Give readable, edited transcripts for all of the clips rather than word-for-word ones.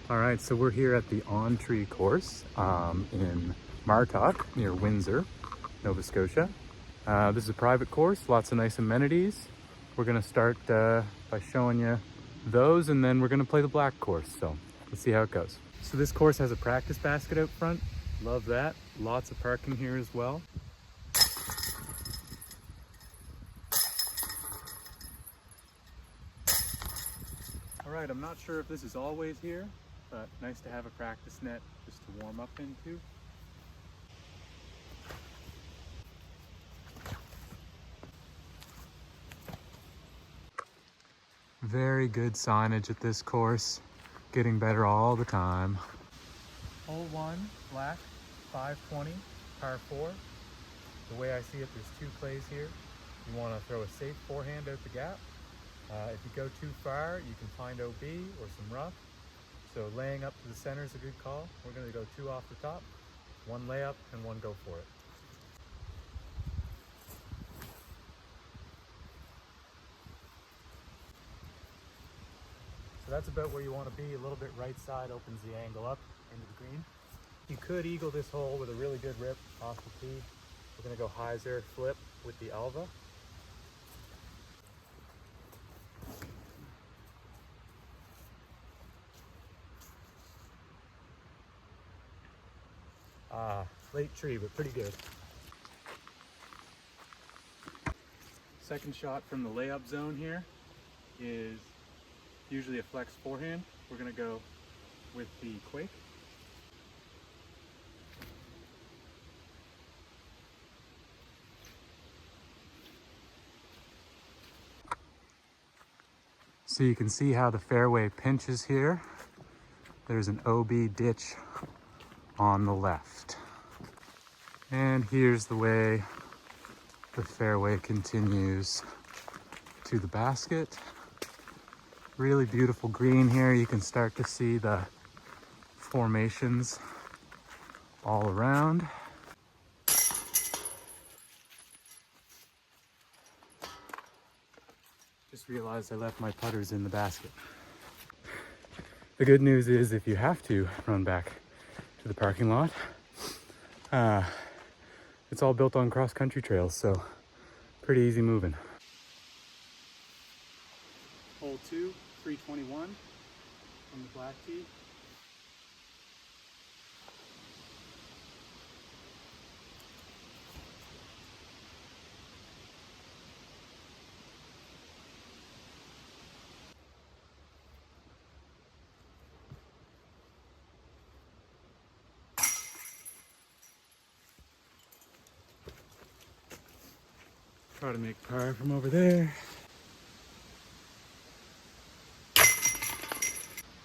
All right, so we're here at the Ontree course in Martock near Windsor, Nova Scotia. This is a private course, lots of nice amenities. We're gonna start by showing you those, and then we're gonna play the black course. So let's see how it goes. So this course has a practice basket out front. Love that. Lots of parking here as well. All right, I'm not sure if this is always here, but nice to have a practice net just to warm up into. Very good signage at this course, getting better all the time. Hole 1, black, 520, par 4. The way I see it, there's two plays here. You want to throw a safe forehand out the gap. If you go too far, you can find OB or some rough. So laying up to the center is a good call. We're going to go 2 off the top, 1 layup and 1 go for it. So that's about where you want to be. A little bit right side opens the angle up into the green. You could eagle this hole with a really good rip off the tee. We're going to go hyzer flip with the Alva. Late tree, but pretty good. Second shot from the layup zone here is usually a flex forehand. We're going to go with the Quake. So you can see how the fairway pinches here. There's an OB ditch on the left. And here's the way the fairway continues to the basket. Really beautiful green here. You can start to see the formations all around. Just realized I left my putters in the basket. The good news is if you have to run back to the parking lot, it's all built on cross-country trails, so pretty easy moving. Hole 2, 321 from the black tee. Try to make par from over there.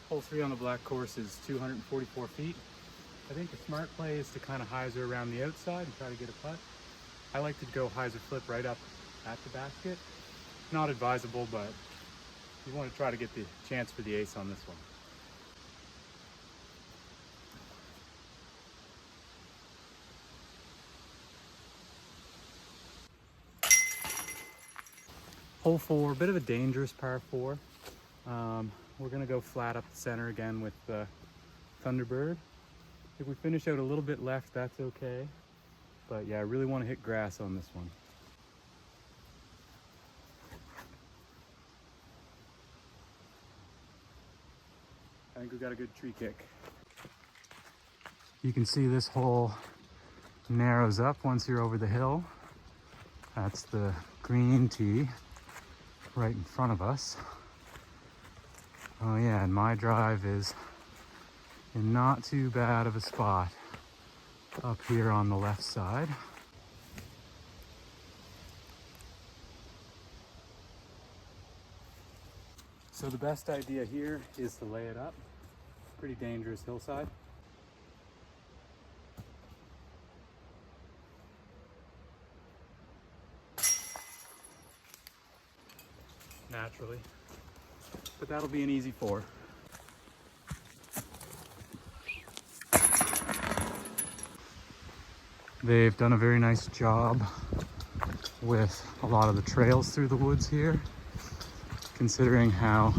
Hole 3 on the black course is 244 feet. I think the smart play is to kind of hyzer around the outside and try to get a putt. I like to go hyzer flip right up at the basket. Not advisable, but you want to try to get the chance for the ace on this one. Hole 4, a bit of a dangerous par 4. We're going to go flat up the center again with the Thunderbird. If we finish out a little bit left, that's okay. But yeah, I really want to hit grass on this one. I think we got a good tree kick. You can see this hole narrows up once you're over the hill. That's the green tee right in front of us. Oh yeah, and my drive is in not too bad of a spot up here on the left side. So the best idea here is to lay it up. Pretty dangerous hillside. Naturally. But that'll be an easy 4. They've done a very nice job with a lot of the trails through the woods here, considering how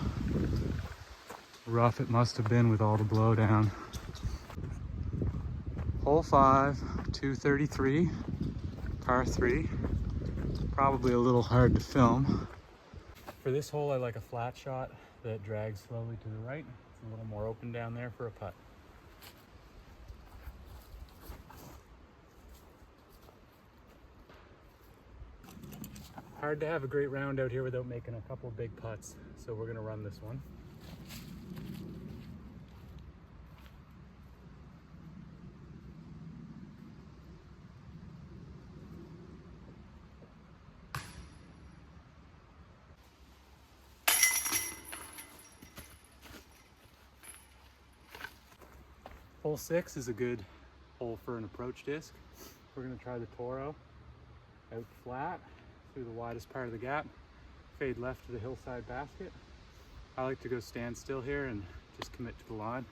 rough it must have been with all the blowdown. Hole 5, 233, par 3. Probably a little hard to film. For this hole, I like a flat shot that drags slowly to the right. It's a little more open down there for a putt. Hard to have a great round out here without making a couple big putts, so we're gonna run this one. Hole 6 is a good hole for an approach disc. We're gonna try the Toro out flat through the widest part of the gap, fade left to the hillside basket. I like to go stand still here and just commit to the line.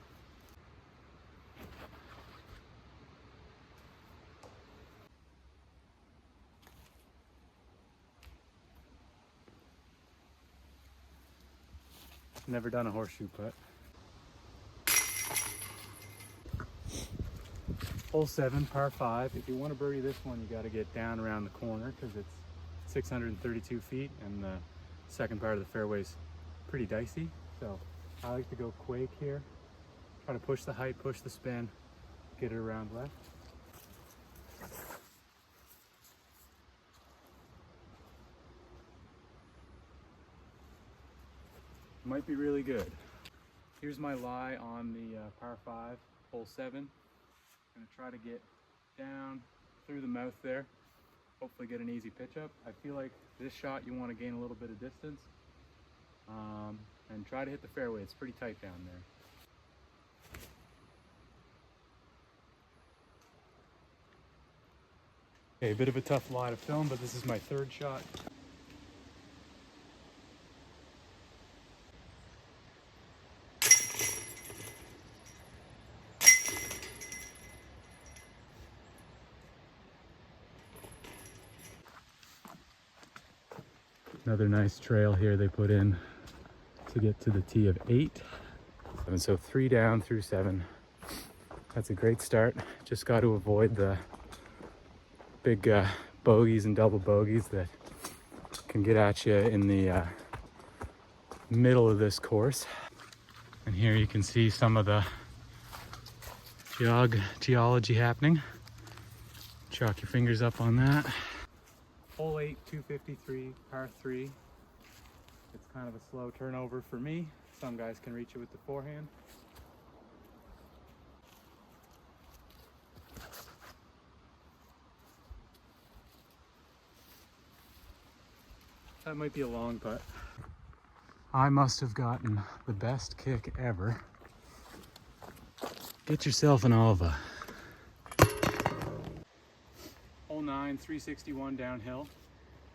Never done a horseshoe putt. Hole 7, par 5. If you want to birdie this one, you got to get down around the corner because it's 632 feet and the second part of the fairway is pretty dicey. So I like to go quake here. Try to push the height, push the spin, get it around left. Might be really good. Here's my lie on the par 5, hole 7. Gonna try to get down through the mouth there, hopefully get an easy pitch up. I feel like this shot you want to gain a little bit of distance and try to hit the fairway. It's pretty tight down there. Okay, a bit of a tough lie to film, but this is my third shot. Another nice trail here they put in to get to the tee of 8. And so 3 down through 7. That's a great start. Just got to avoid the big bogeys and double bogeys that can get at you in the middle of this course. And here you can see some of the geology happening. Chalk your fingers up on that. Hole 8, 253, par 3. It's kind of a slow turnover for me. Some guys can reach it with the forehand. That might be a long putt. I must have gotten the best kick ever. Get yourself an Alva. Hole 9, 361 downhill.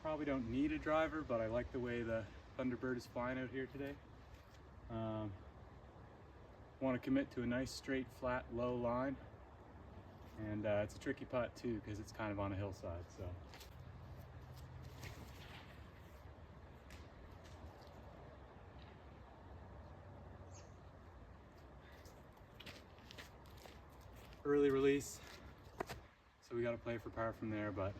Probably don't need a driver, but I like the way the Thunderbird is flying out here today. Want to commit to a nice straight, flat, low line. And it's a tricky putt too because it's kind of on a hillside. So. Early release, so we got to play for par from there, but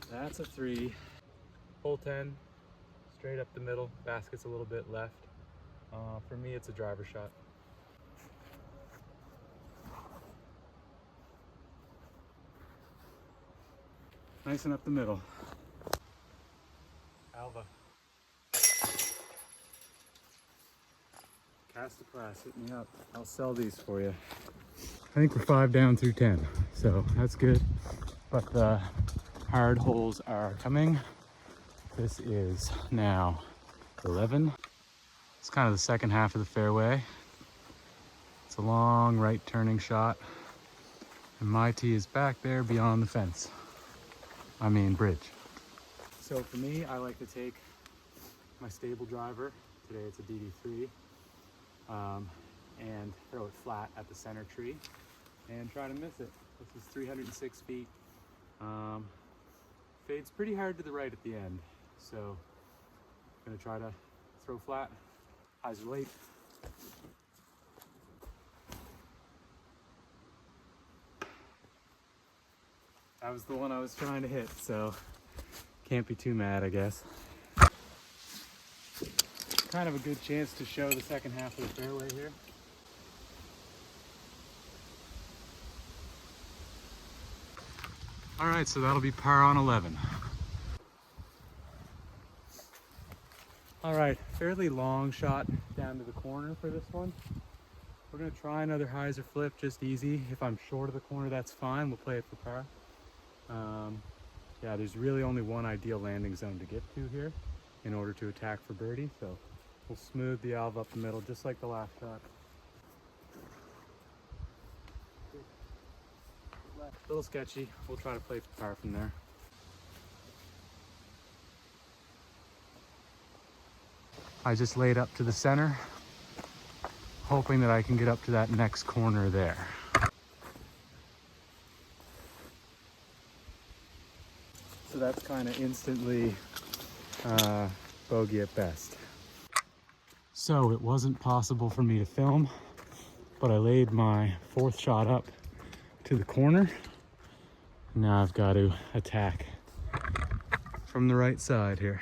that's a 3. Hole 10, straight up the middle, basket's a little bit left. For me, it's a driver shot. Nice and up the middle. Alva. Cast a class, hit me up. I'll sell these for you. I think we're 5 down through 10, so that's good. But the hard holes are coming. This is now 11. It's kind of the second half of the fairway. It's a long right turning shot. And my tee is back there beyond the fence. I mean bridge. So for me, I like to take my stable driver. Today it's a DD3. And throw it flat at the center tree and try to miss it. This is 306 feet. Fades pretty hard to the right at the end, so gonna try to throw flat. Highs are late. That was the one I was trying to hit, so can't be too mad, I guess. Kind of a good chance to show the second half of the fairway here. All right, so that'll be par on 11. All right, fairly long shot down to the corner for this one. We're gonna try another hyzer flip, just easy. If I'm short of the corner, that's fine. We'll play it for par. Yeah, there's really only one ideal landing zone to get to here in order to attack for birdie. So we'll smooth the alve up the middle, just like the last shot. A little sketchy. We'll try to play for par from there. I just laid up to the center, hoping that I can get up to that next corner there. So that's kind of instantly bogey at best. So it wasn't possible for me to film, but I laid my fourth shot up to the corner. Now I've got to attack from the right side here.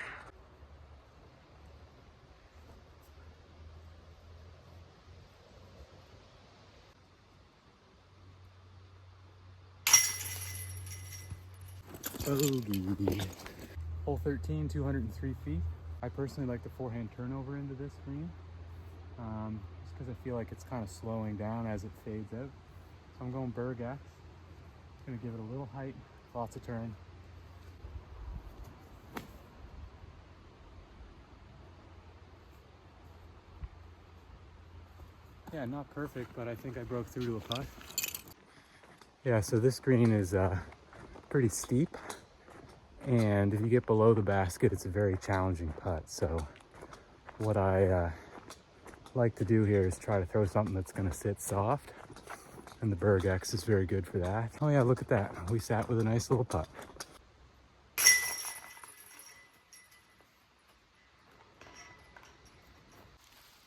Bogey. Hole 13, 203 feet. I personally like the forehand turnover into this green, just because I feel like it's kind of slowing down as it fades out. So I'm going Berg X. Gonna give it a little height, lots of turn. Yeah, not perfect, but I think I broke through to a putt. Yeah, so this green is pretty steep, and if you get below the basket, it's a very challenging putt. So what I like to do here is try to throw something that's gonna sit soft, and the Berg X is very good for that. Oh yeah, look at that. We sat with a nice little putt.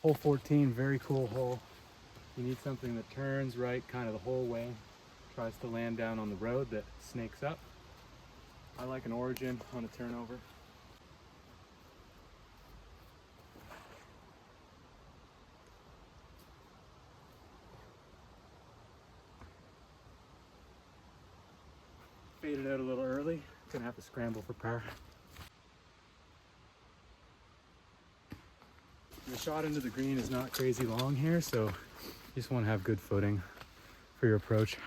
Hole 14, very cool hole. You need something that turns right kind of the whole way, tries to land down on the road that snakes up. I like an origin on a turnover. Faded out a little early. Gonna have to scramble for par. The shot into the green is not crazy long here, so you just want to have good footing for your approach.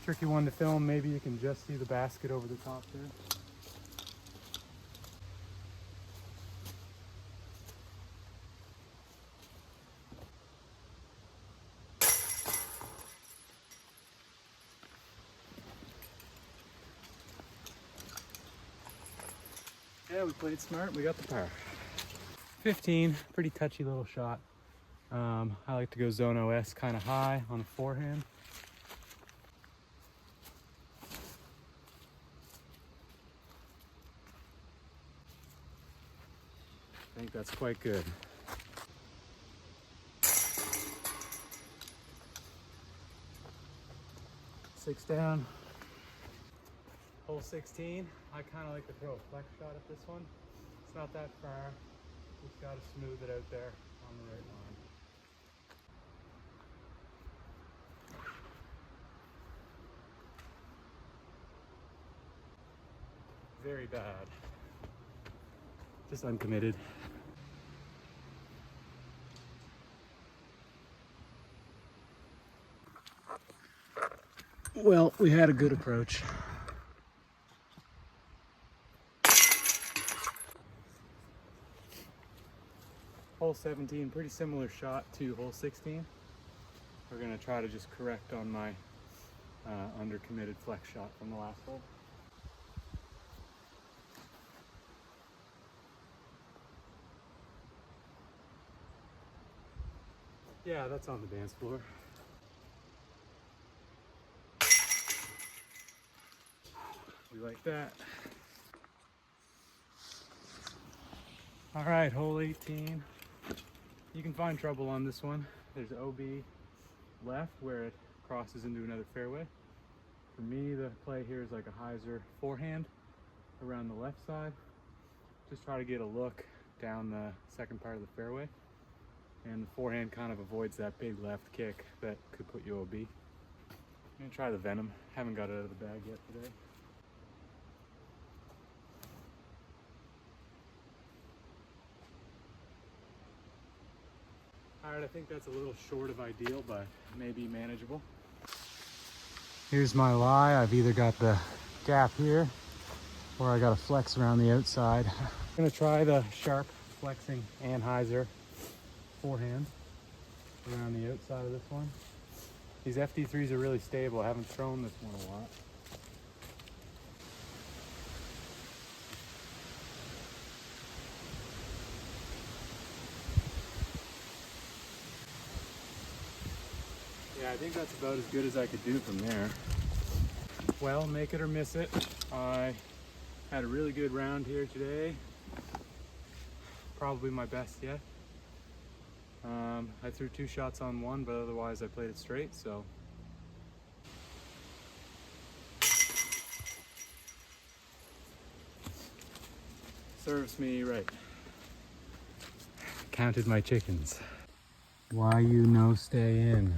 Tricky one to film. Maybe you can just see the basket over the top there. Yeah, we played smart. We got the par. 15, pretty touchy little shot. I like to go zone OS kind of high on the forehand. I think that's quite good. Six down. Hole 16. I kind of like to throw a flex shot at this one. It's not that far. Just got to smooth it out there on the right line. Very bad. Just uncommitted. Well, we had a good approach. Hole 17, pretty similar shot to hole 16. We're gonna try to just correct on my undercommitted flex shot from the last hole. Yeah, that's on the dance floor. We like that. All right, hole 18. You can find trouble on this one. There's OB left where it crosses into another fairway. For me, the play here is like a hyzer forehand around the left side. Just try to get a look down the second part of the fairway. And the forehand kind of avoids that big left kick that could put you OB. I'm gonna try the Venom. Haven't got it out of the bag yet today. All right, I think that's a little short of ideal, but maybe manageable. Here's my lie. I've either got the gap here or I got a flex around the outside. I'm gonna try the sharp flexing Anheuser forehand around the outside of this one. These FD3s are really stable. I haven't thrown this one a lot. Yeah, I think that's about as good as I could do from there. Well, make it or miss it. I had a really good round here today. Probably my best yet. I threw 2 shots on 1, but otherwise I played it straight, so. Serves me right. Counted my chickens. Why you no stay in?